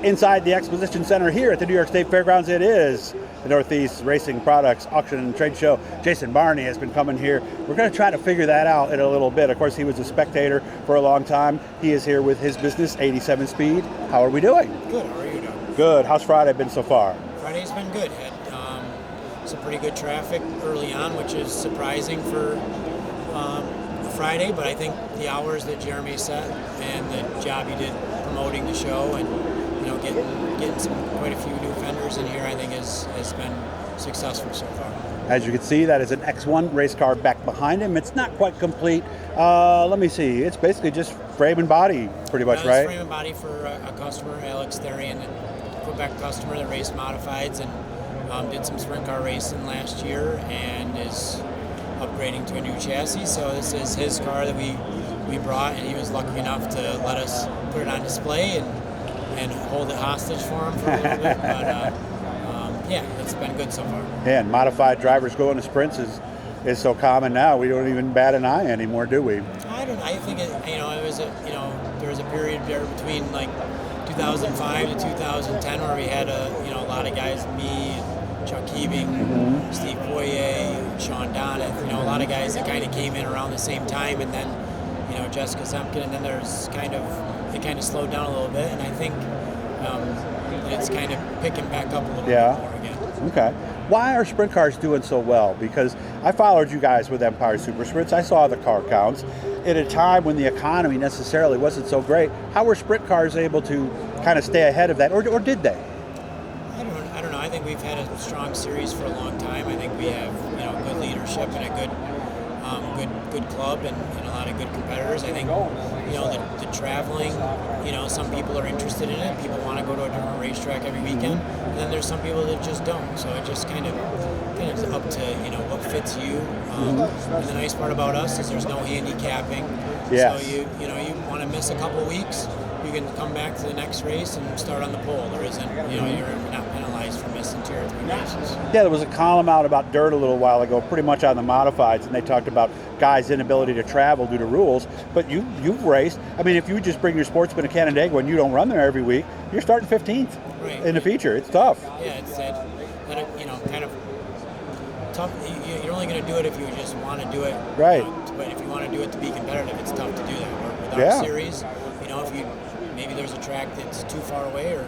inside the Exposition Center here at the New York State Fairgrounds. It is the Northeast Racing Products Auction and Trade Show. Jason Barney has been coming here. We're going to try to figure that out in a little bit. Of course, he was a spectator for a long time. He is here with his business, 87 Speed. How are we doing? Good. How are you doing? Good. How's Friday been so far? Friday's been good. Had some pretty good traffic early on, which is surprising for Friday, but I think the hours that Jeremy set and the job he did promoting the show and getting quite a few new vendors in here, I think has been successful so far. As you can see, that is an X1 race car back behind him. It's not quite complete. Let me see. It's basically just frame and body, pretty much, right? Frame and body for a customer, Alex Therian, a Quebec customer that raced modifieds and did some sprint car racing last year and is upgrading to a new chassis. So this is his car that we brought, and he was lucky enough to let us put it on display and hold it hostage for him for a little bit. But yeah, it's been good so far. Yeah, and modified drivers going to sprints is so common now. We don't even bat an eye anymore, do we? I think it was there was a period there between like 2005 to 2010 where we had a lot of guys, me, Chuck Hebing, Steve Poirier, Sean Doneth, a lot of guys that kind of came in around the same time, and then Jessica Semkin, and then it kind of slowed down a little bit, and I think it's kind of picking back up a little bit more again. Okay. Why are sprint cars doing so well? Because I followed you guys with Empire Super Sprints. I saw the car counts at a time when the economy necessarily wasn't so great. How were sprint cars able to kind of stay ahead of that, or did they? I don't know. I think we've had a strong series for a long time. I think we have good leadership and a good club and a lot of good competitors. I think the traveling, some people are interested in it. People want to go to a different racetrack every weekend, and then there's some people that just don't. So it just kind of is up to what fits you. And the nice part about us is there's no handicapping. Yes. So you want to miss a couple weeks, you can come back to the next race and start on the pole. There isn't, you're not penalized for missing 2 or 3 races. Yeah, there was a column out about dirt a little while ago, pretty much on the modifieds, and they talked about guys' inability to travel due to rules. But you've raced. I mean, if you just bring your Sportsman to Canandaigua and you don't run there every week, you're starting 15th in the feature. It's tough. Yeah, it's kind of tough. You're only going to do it if you just want to do it. Right. But if you want to do it to be competitive, it's tough to do that. With our series, if maybe there's a track that's too far away or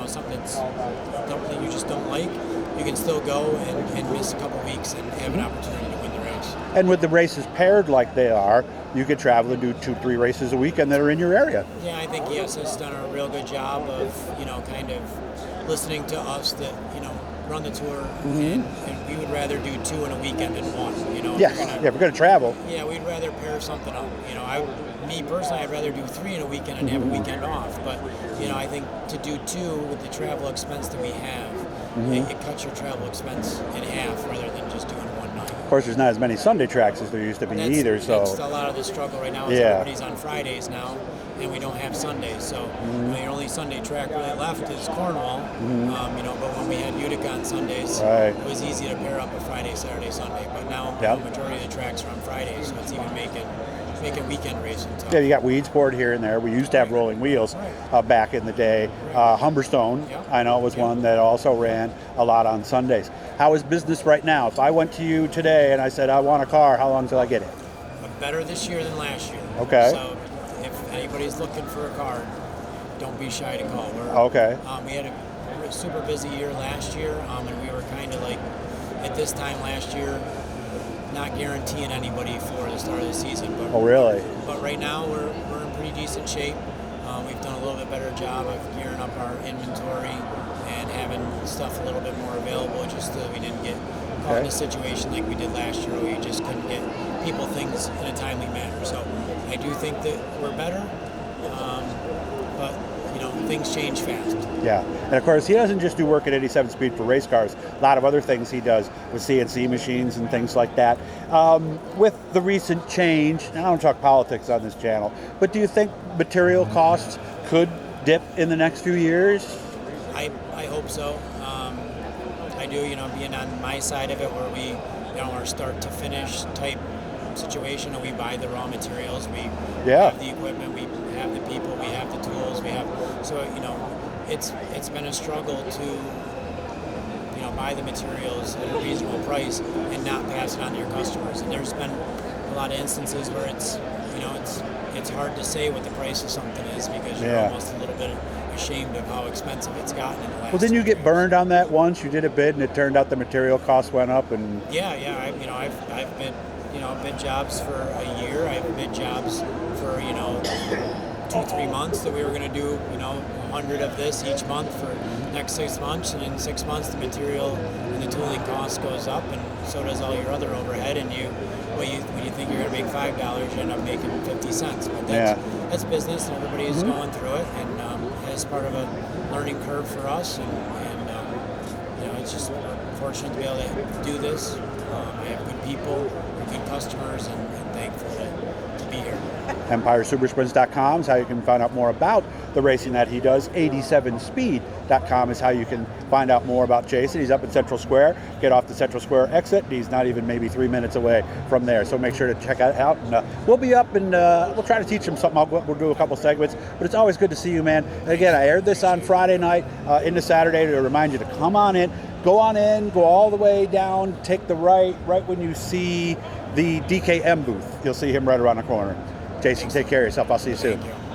something that you just don't like, you can still go and miss a couple weeks and have an opportunity to win the race. And with the races paired like they are, you could travel and do 2-3 races a weekend that are in your area. Yeah, I think ES has done a real good job of kind of listening to us that run the tour, and we would rather do 2 in a weekend than 1. Yes, we're going to travel. Yeah, we'd rather pair something up. Me personally, I'd rather do 3 in a weekend and have a weekend off. But I think to do 2 with the travel expense that we have, it cuts your travel expense in half rather than just doing 1 night. Of course, there's not as many Sunday tracks as there used to be either. So that's a lot of the struggle right now. Is everybody's on Fridays now, and we don't have Sundays. So your only Sunday track really left is Cornwall. But when we had Utica on Sundays, it was easy to pair up a Friday, Saturday, Sunday. But now the majority of the tracks are on Fridays, so it's even making weekend racing tough. Yeah, you got Weedsport here and there. We used to have rolling wheels back in the day. Humberstone, I know, was one that also ran a lot on Sundays. How is business right now? If I went to you today and I said, I want a car, how long until I get it? Better this year than last year. Okay. So if anybody's looking for a car, don't be shy to call. We had a super busy year last year, and we were kind of like, at this time last year, not guaranteeing anybody for the start of the season. But, really? But right now we're in pretty decent shape. We've done a little bit better job of gearing up our inventory and having stuff a little bit more available, just so that we didn't get caught in a situation like we did last year where we just couldn't get people things in a timely manner. So I do think that we're better, but things change fast. Yeah, and of course he doesn't just do work at 87 Speed for race cars. A lot of other things he does with CNC machines and things like that. With the recent change, and I don't talk politics on this channel, but do you think material costs could dip in the next few years? I hope so. I do, being on my side of it where we, our start to finish type situation, and we buy the raw materials. We Yeah. have the equipment, we have the people, we have the tools, we have. So it's been a struggle to buy the materials at a reasonable price and not pass it on to your customers. And there's been a lot of instances where it's hard to say what the price of something is because you're almost a little bit ashamed of how expensive it's gotten in the last. Well, didn't you 2 get years. burned on that once? You did a bid and it turned out the material costs went up and. I've bid jobs for a year. I've bid jobs for 2-3 months that we were going to do 100 of this each month for next 6 months, and in 6 months the material and the tooling cost goes up, and so does all your other overhead. And when you think you're going to make $5, you end up making 50 cents. But that's business, and everybody is going through it, and it's part of a learning curve for us. And it's just we're fortunate to be able to do this. I have good people, good customers, and thankful to be here. EmpireSuperSprints.com is how you can find out more about the racing that he does. 87speed.com is how you can find out more about Jason. He's up in Central Square. Get off the Central Square exit. He's not even maybe 3 minutes away from there. So make sure to check it out. And we'll be up and we'll try to teach him something. We'll do a couple segments. But it's always good to see you, man. And again, I aired this on Friday night into Saturday to remind you to come on in. Go on in, go all the way down, take the right when you see the DKM booth. You'll see him right around the corner. Jason, take care of yourself. I'll see you soon. Thank you.